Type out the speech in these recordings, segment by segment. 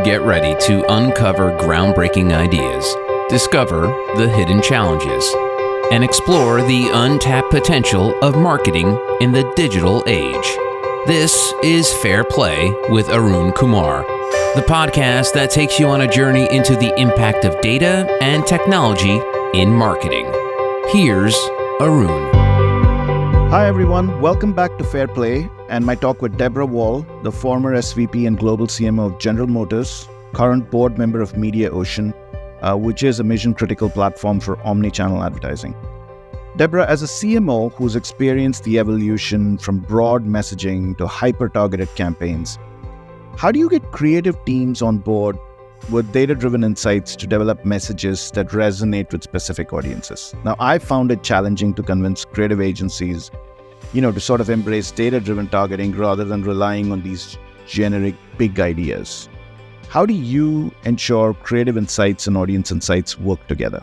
Get ready to uncover groundbreaking ideas, discover the hidden challenges, and explore the untapped potential of marketing in the digital age. This is Fair Play with Arun Kumar, the podcast that takes you on a journey into the impact of data and technology in marketing. Here's Arun. Hi everyone, welcome back to Fair Play and my talk with Deborah Wahl, the former SVP and Global CMO of General Motors, current board member of MediaOcean, which is a mission-critical platform for omni-channel advertising. Deborah, as a CMO who's experienced the evolution from broad messaging to hyper-targeted campaigns, how do you get creative teams on board with data-driven insights to develop messages that resonate with specific audiences? Now, I found it challenging to convince creative agencies, to sort of embrace data-driven targeting rather than relying on these generic big ideas. How do you ensure creative insights and audience insights work together?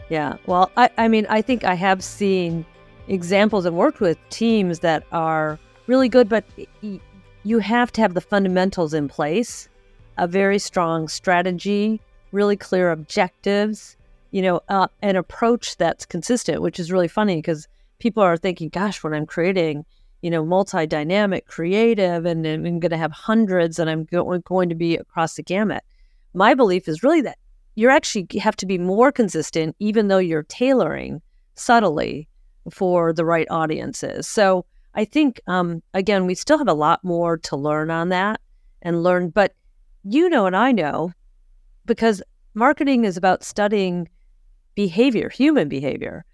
Yeah, well, I think I have seen examples and worked with teams that are really good, but you have to have the fundamentals in place. A very strong strategy, really clear objectives, an approach that's consistent, which is really funny because people are thinking, gosh, when I'm creating, multi-dynamic creative and I'm going to have hundreds and I'm going to be across the gamut. My belief is really that you actually have to be more consistent, even though you're tailoring subtly for the right audiences. So I think, again, we still have a lot more to learn on that but and I know, because marketing is about studying behavior, human behavior,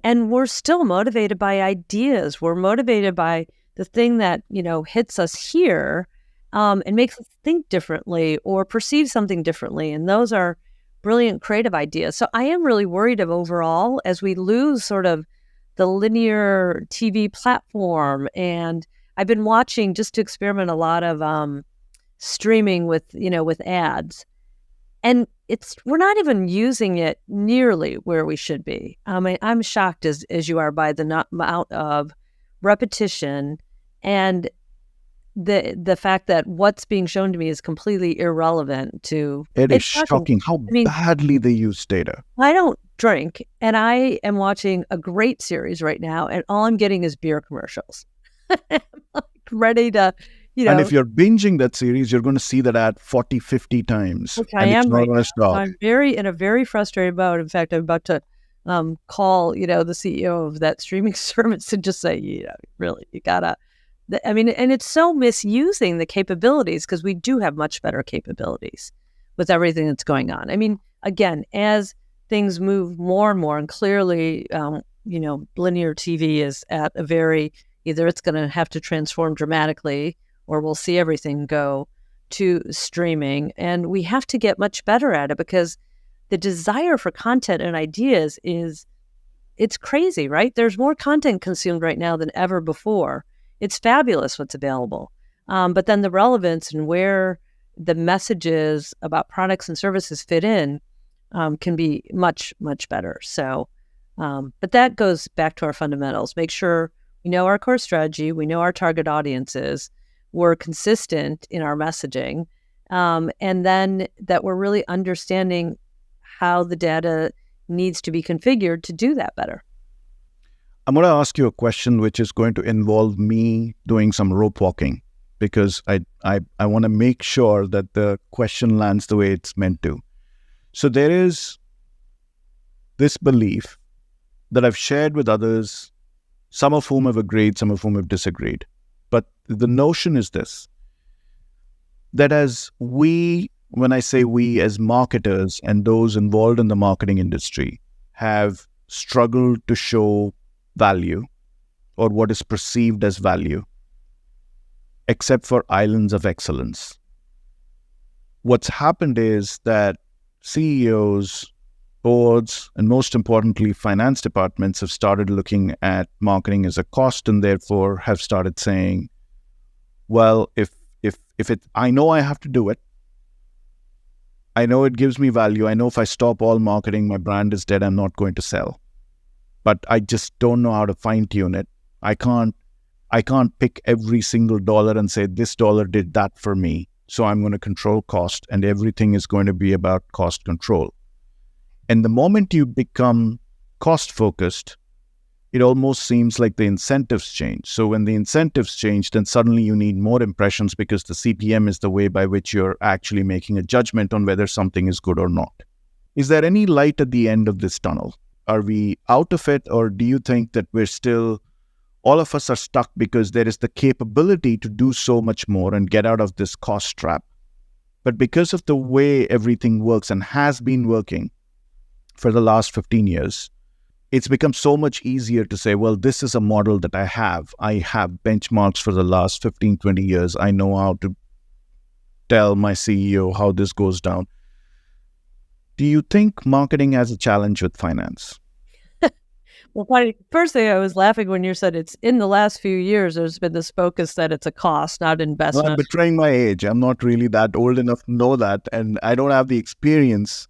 and we're still motivated by ideas. We're motivated by the thing that, hits us here and makes us think differently or perceive something differently. And those are brilliant creative ideas. So I am really worried of overall, as we lose sort of the linear TV platform. And I've been watching, just to experiment, a lot of streaming with ads, and we're not even using it nearly where we should be. I'm shocked as you are by the amount of repetition and the fact that what's being shown to me is completely irrelevant to. It is shocking how badly they use data. I don't drink, and I am watching a great series right now, and all I'm getting is beer commercials. I'm ready to. And if you're binging that series, you're going to see that ad 40, 50 times. Which I am right now. Stop. I'm in a very frustrated mode. In fact, I'm about to call, the CEO of that streaming service and just say, really, you gotta. And it's so misusing the capabilities, because we do have much better capabilities with everything that's going on. Again, as things move more and more, and clearly, linear TV is at a either it's going to have to transform dramatically, or we'll see everything go to streaming. And we have to get much better at it, because the desire for content and ideas it's crazy, right? There's more content consumed right now than ever before. It's fabulous what's available. But then the relevance and where the messages about products and services fit in can be much, much better. So, but that goes back to our fundamentals. Make sure we know our core strategy, we know our target audiences, we're consistent in our messaging, and then that we're really understanding how the data needs to be configured to do that better. I'm going to ask you a question which is going to involve me doing some rope walking, because I want to make sure that the question lands the way it's meant to. So there is this belief that I've shared with others, some of whom have agreed, some of whom have disagreed. But the notion is this, that when I say we as marketers and those involved in the marketing industry, have struggled to show value or what is perceived as value, except for islands of excellence. What's happened is that CEOs, boards, and most importantly, finance departments have started looking at marketing as a cost, and therefore have started saying, well, if I know I have to do it, I know it gives me value, I know if I stop all marketing, my brand is dead, I'm not going to sell. But I just don't know how to fine tune it. I can't pick every single dollar and say this dollar did that for me. So I'm going to control cost, and everything is going to be about cost control. And the moment you become cost focused, it almost seems like the incentives change. So when the incentives change, then suddenly you need more impressions because the CPM is the way by which you're actually making a judgment on whether something is good or not. Is there any light at the end of this tunnel? Are we out of it, or do you think that we're still, all of us are stuck because there is the capability to do so much more and get out of this cost trap? But because of the way everything works and has been working for the last 15 years, it's become so much easier to say, well, this is a model that I have. I have benchmarks for the last 15, 20 years. I know how to tell my CEO how this goes down. Do you think marketing has a challenge with finance? Well, first thing I was laughing when you said it's in the last few years, there's been this focus that it's a cost, not investment. Well, I'm betraying my age. I'm not really that old enough to know that, and I don't have the experience.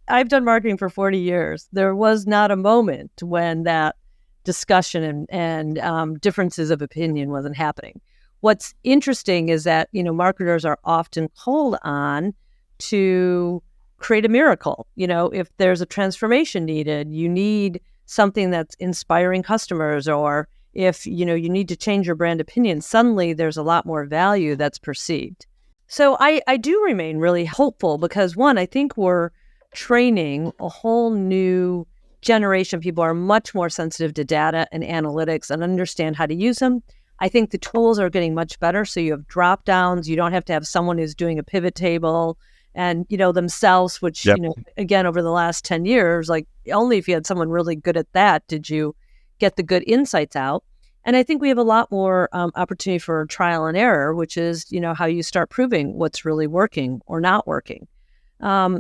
I've done marketing for 40 years. There was not a moment when that discussion and differences of opinion wasn't happening. What's interesting is that, marketers are often called on to create a miracle. If there's a transformation needed, you need something that's inspiring customers, or if, you need to change your brand opinion, suddenly there's a lot more value that's perceived. So I do remain really hopeful because, one, I think we're training a whole new generation. People are much more sensitive to data and analytics and understand how to use them. I think the tools are getting much better. So you have drop downs. You don't have to have someone who's doing a pivot table and, themselves, which, Yep. Again, over the last 10 years, like only if you had someone really good at that, did you get the good insights out. And I think we have a lot more opportunity for trial and error, which is, how you start proving what's really working or not working.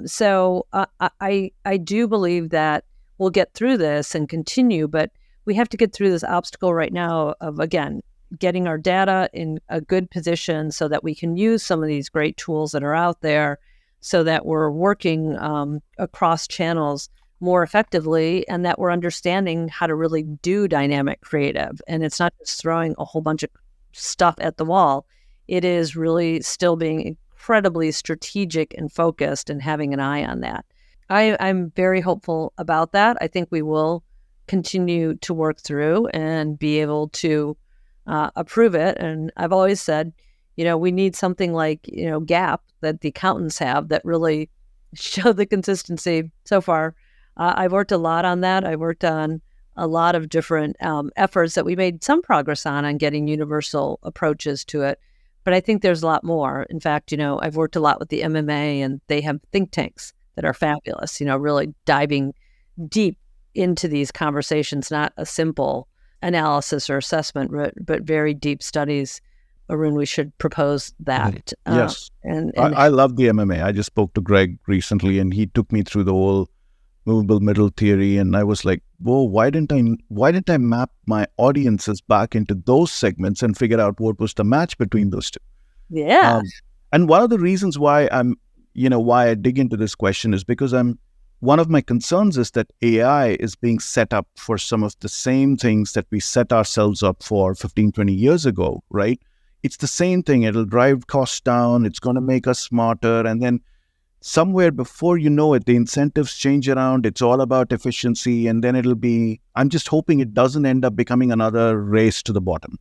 So I do believe that we'll get through this and continue, but we have to get through this obstacle right now of, again, getting our data in a good position so that we can use some of these great tools that are out there so that we're working across channels more effectively and that we're understanding how to really do dynamic creative. And it's not just throwing a whole bunch of stuff at the wall. It is really still being incredibly strategic and focused and having an eye on that. I'm very hopeful about that. I think we will continue to work through and be able to approve it. And I've always said, we need something like, GAAP that the accountants have that really show the consistency. So far, I've worked a lot on that. I worked on a lot of different efforts that we made some progress on getting universal approaches to it. But I think there's a lot more. In fact, I've worked a lot with the MMA, and they have think tanks that are fabulous, really diving deep into these conversations, not a simple analysis or assessment, but very deep studies. Arun, we should propose that. Yes. And I love the MMA. I just spoke to Greg recently, and he took me through the whole movable middle theory, and I was like, whoa, why didn't I map my audiences back into those segments and figure out what was the match between those two? Yeah. And one of the reasons why why I dig into this question is because one of my concerns is that AI is being set up for some of the same things that we set ourselves up for 15, 20 years ago, right? It's the same thing. It'll drive costs down. It's going to make us smarter. And then somewhere before you know it, the incentives change around. It's all about efficiency. And then I'm just hoping it doesn't end up becoming another race to the bottom.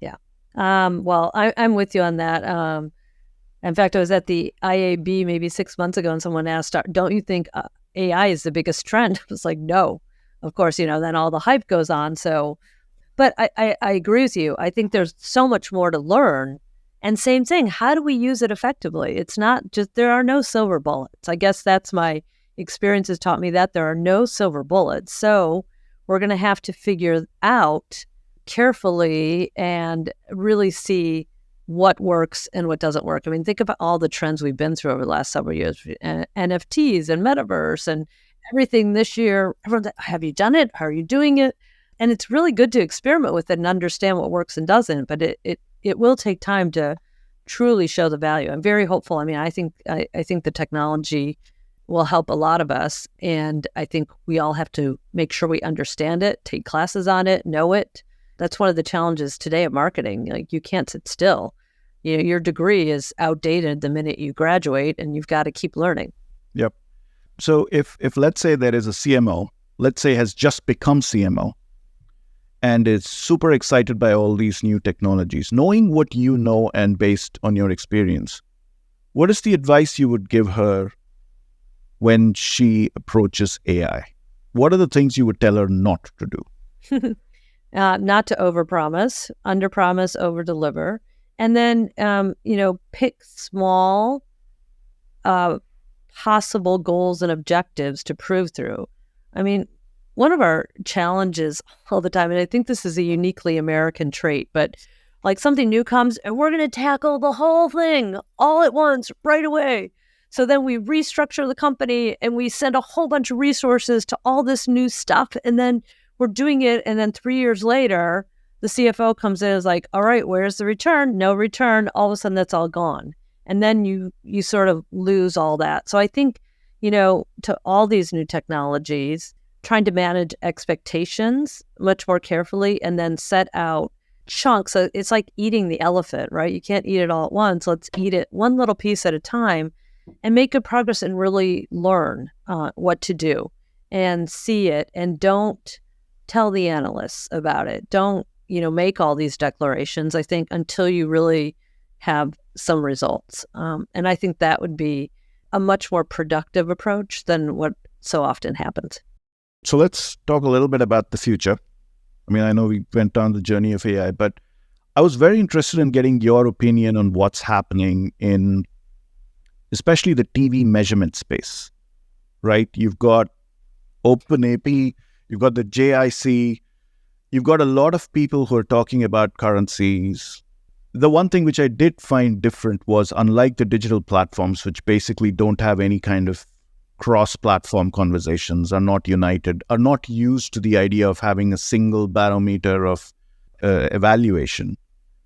Yeah. Well, I'm with you on that. In fact, I was at the IAB maybe 6 months ago, and someone asked, don't you think AI is the biggest trend? I was like, no. Of course, then all the hype goes on. So, but I agree with you. I think there's so much more to learn. And same thing, how do we use it effectively? It's not just, there are no silver bullets. I guess that's my experience has taught me that there are no silver bullets. So we're going to have to figure out carefully and really see what works and what doesn't work. I mean, think about all the trends we've been through over the last several years, NFTs and metaverse and everything this year. Everyone's like, have you done it? How are you doing it? And it's really good to experiment with it and understand what works and doesn't, but it will take time to truly show the value. I'm very hopeful. I mean, I think the technology will help a lot of us, and I think we all have to make sure we understand it, take classes on it, know it. That's one of the challenges today of marketing. Like, you can't sit still. your degree is outdated the minute you graduate, and you've got to keep learning. Yep. So if let's say there is a CMO, let's say has just become CMO, and is super excited by all these new technologies, knowing what you know and based on your experience, what is the advice you would give her when she approaches AI? What are the things you would tell her not to do? Not to overpromise, underpromise, overdeliver, and then pick small, possible goals and objectives to prove through. I mean, one of our challenges all the time, and I think this is a uniquely American trait, but like something new comes and we're going to tackle the whole thing all at once right away. So then we restructure the company and we send a whole bunch of resources to all this new stuff. And then we're doing it. And then 3 years later, the CFO comes in and is like, all right, where's the return? No return. All of a sudden that's all gone. And then you sort of lose all that. So I think, to all these new technologies, trying to manage expectations much more carefully and then set out chunks. So it's like eating the elephant, right? You can't eat it all at once. Let's eat it one little piece at a time and make good progress and really learn what to do and see it, and don't tell the analysts about it. Don't, make all these declarations, I think, until you really have some results. And I think that would be a much more productive approach than what so often happens. So let's talk a little bit about the future. I mean, I know we went down the journey of AI, but I was very interested in getting your opinion on what's happening in especially the TV measurement space, right? You've got OpenAP, you've got the JIC, you've got a lot of people who are talking about currencies. The one thing which I did find different was, unlike the digital platforms, which basically don't have any kind of cross-platform conversations, are not united, are not used to the idea of having a single barometer of evaluation.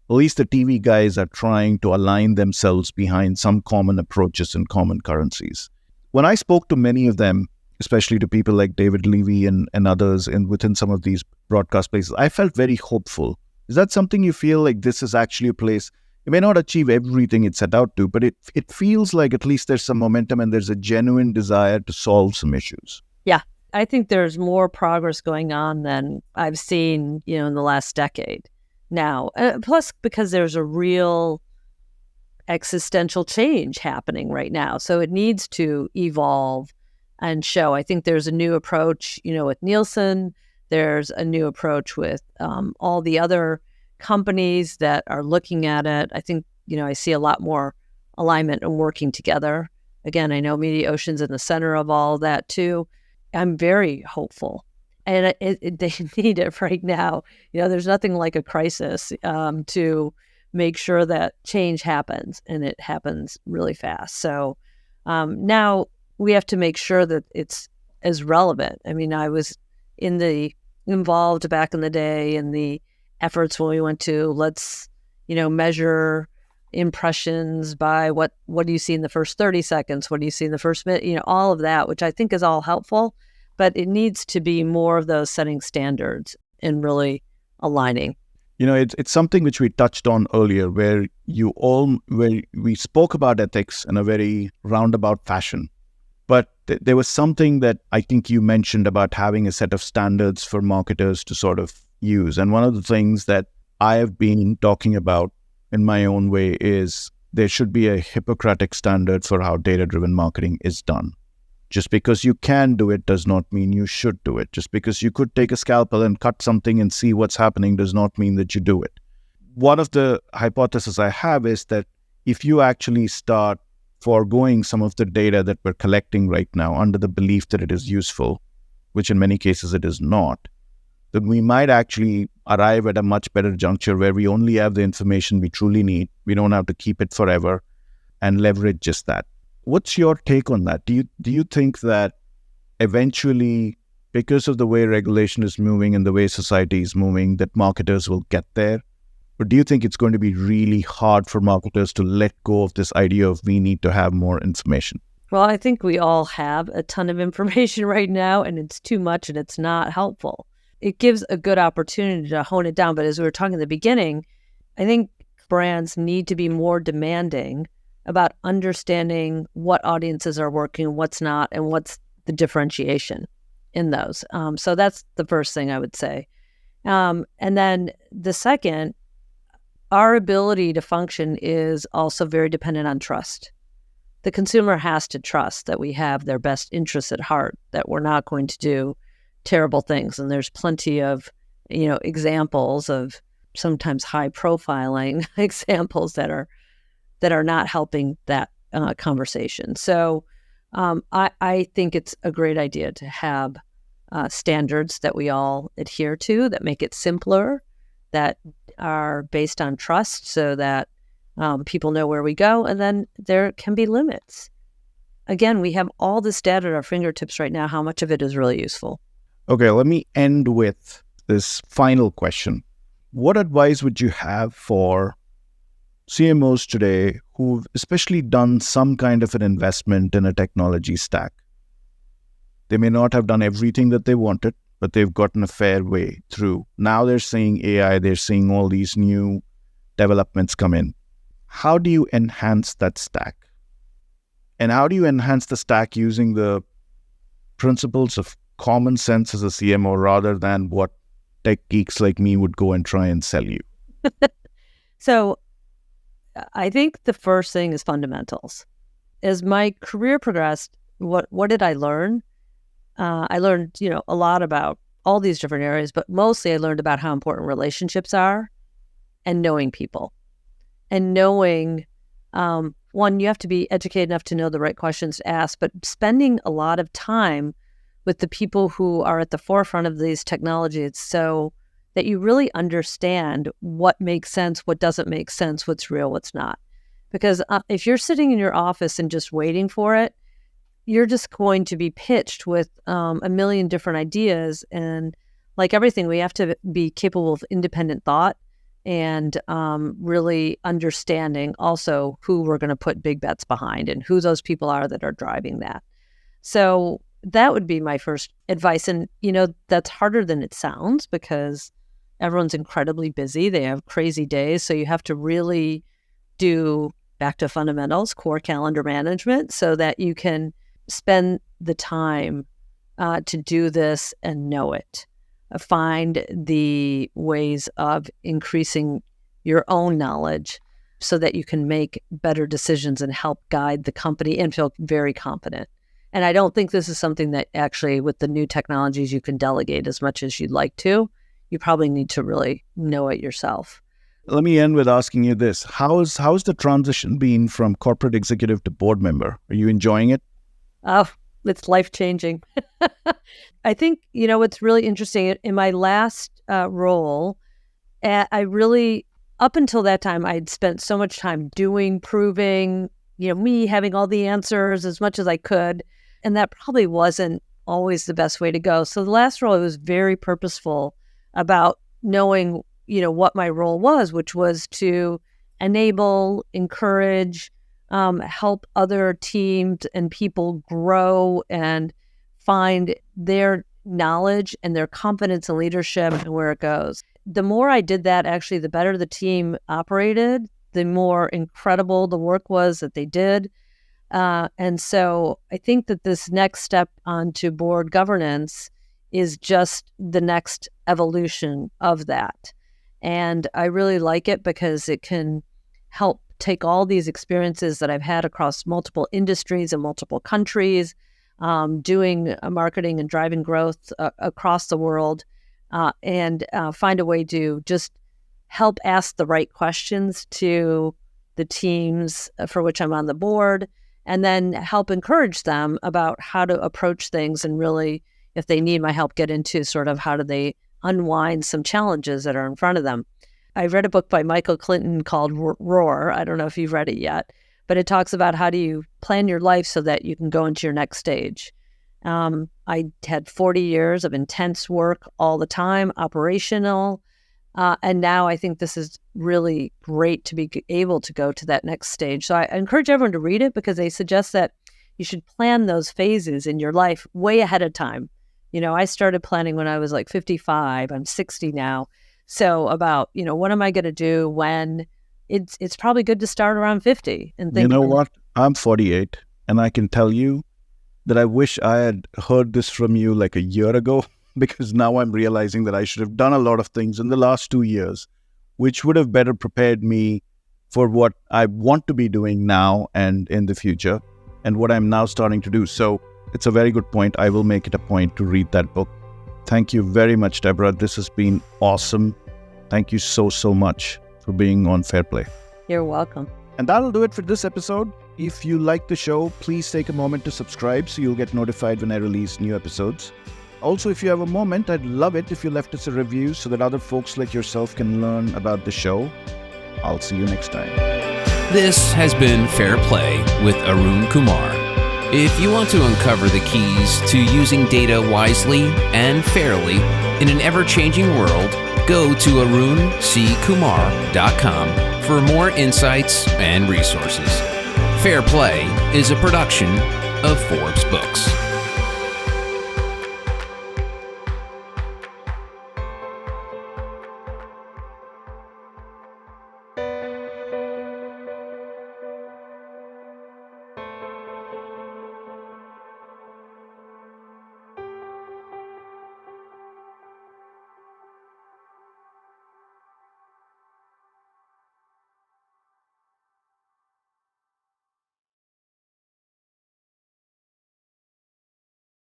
At least the TV guys are trying to align themselves behind some common approaches and common currencies. When I spoke to many of them, especially to people like David Levy and others within some of these broadcast places, I felt very hopeful. Is that something you feel like this is actually a place? It may not achieve everything it set out to, but it feels like at least there's some momentum and there's a genuine desire to solve some issues. Yeah, I think there's more progress going on than I've seen, in the last decade now. Plus, because there's a real existential change happening right now. So it needs to evolve and show. I think there's a new approach, with Nielsen. There's a new approach with all the other companies that are looking at it. I think, I see a lot more alignment and working together. Again, I know MediaOcean's in the center of all that too. I'm very hopeful. And they need it right now. There's nothing like a crisis to make sure that change happens, and it happens really fast. So now we have to make sure that it's as relevant. I mean, I was involved back in the day in the efforts when we went to let's measure impressions by what do you see in the first 30 seconds, what do you see in the first minute, all of that, which I think is all helpful, but it needs to be more of those setting standards and really aligning. It's something which we touched on earlier, where we spoke about ethics in a very roundabout fashion. But there was something that I think you mentioned about having a set of standards for marketers to sort of use. And one of the things that I have been talking about in my own way is there should be a Hippocratic standard for how data-driven marketing is done. Just because you can do it does not mean you should do it. Just because you could take a scalpel and cut something and see what's happening does not mean that you do it. One of the hypotheses I have is that if you actually start foregoing some of the data that we're collecting right now under the belief that it is useful, which in many cases it is not, then we might actually arrive at a much better juncture where we only have the information we truly need. We don't have to keep it forever and leverage just that. What's your take on that? Do you think that eventually, because of the way regulation is moving and the way society is moving, that marketers will get there? Or do you think it's going to be really hard for marketers to let go of this idea of we need to have more information? Well, I think we all have a ton of information right now, and it's too much and it's not helpful. It gives a good opportunity to hone it down. But as we were talking at the beginning, I think brands need to be more demanding about understanding what audiences are working, what's not, and what's the differentiation in those. So that's the first thing I would say. And then the second, our ability to function is also very dependent on trust. The consumer has to trust that we have their best interests at heart, that we're not going to do terrible things. And there's plenty of, examples of sometimes high profiling examples that are not helping that conversation. So I think it's a great idea to have standards that we all adhere to that make it simpler, that are based on trust so that people know where we go, and then there can be limits. Again, we have all this data at our fingertips right now. How much of it is really useful? Okay, let me end with this final question. What advice would you have for CMOs today who've especially done some kind of an investment in a technology stack? They may not have done everything that they wanted, but they've gotten a fair way through. Now they're seeing AI, they're seeing all these new developments come in. How do you enhance that stack? And how do you enhance the stack using the principles of common sense as a CMO rather than what tech geeks like me would go and try and sell you? So I think the first thing is fundamentals. As my career progressed, what did I learn? I learned, a lot about all these different areas, but mostly I learned about how important relationships are and knowing people. And knowing, one, you have to be educated enough to know the right questions to ask, but spending a lot of time with the people who are at the forefront of these technologies so that you really understand what makes sense, what doesn't make sense, what's real, what's not. Because if you're sitting in your office and just waiting for it, you're just going to be pitched with a million different ideas. And like everything, we have to be capable of independent thought and really understanding also who we're going to put big bets behind and who those people are that are driving that. So that would be my first advice. And, that's harder than it sounds because everyone's incredibly busy. They have crazy days. So you have to really do, back to fundamentals, core calendar management so that you can spend the time to do this and know it. Find the ways of increasing your own knowledge so that you can make better decisions and help guide the company and feel very confident. And I don't think this is something that actually with the new technologies you can delegate as much as you'd like to. You probably need to really know it yourself. Let me end with asking you this. How's the transition been from corporate executive to board member? Are you enjoying it? Oh, it's life-changing. I think, what's really interesting, in my last role, I really, up until that time, I'd spent so much time doing, proving, me having all the answers as much as I could. And that probably wasn't always the best way to go. So the last role, I was very purposeful about knowing, what my role was, which was to enable, encourage, help other teams and people grow and find their knowledge and their confidence and leadership and where it goes. The more I did that, actually, the better the team operated, the more incredible the work was that they did. And so I think that this next step onto board governance is just the next evolution of that. And I really like it because it can help take all these experiences that I've had across multiple industries and multiple countries, doing marketing and driving growth across the world, and find a way to just help ask the right questions to the teams for which I'm on the board, and then help encourage them about how to approach things and really, if they need my help, get into sort of how do they unwind some challenges that are in front of them. I read a book by Michael Clinton called Roar. I don't know if you've read it yet, but it talks about how do you plan your life so that you can go into your next stage. I had 40 years of intense work all the time, operational, and now I think this is really great to be able to go to that next stage. So I encourage everyone to read it because they suggest that you should plan those phases in your life way ahead of time. I started planning when I was like 55. I'm 60 now. So about, what am I going to do when, it's probably good to start around 50 and think. You know what? I'm 48, and I can tell you that I wish I had heard this from you like a year ago, because now I'm realizing that I should have done a lot of things in the last 2 years, which would have better prepared me for what I want to be doing now and in the future, and what I'm now starting to do. So it's a very good point. I will make it a point to read that book. Thank you very much, Deborah. This has been awesome. Thank you so much for being on Fair Play. You're welcome. And that'll do it for this episode. If you like the show, please take a moment to subscribe so you'll get notified when I release new episodes. Also, if you have a moment, I'd love it if you left us a review so that other folks like yourself can learn about the show. I'll see you next time. This has been Fair Play with Arun Kumar. If you want to uncover the keys to using data wisely and fairly in an ever-changing world, go to arunkumar.com for more insights and resources. Fair Play is a production of Forbes Books.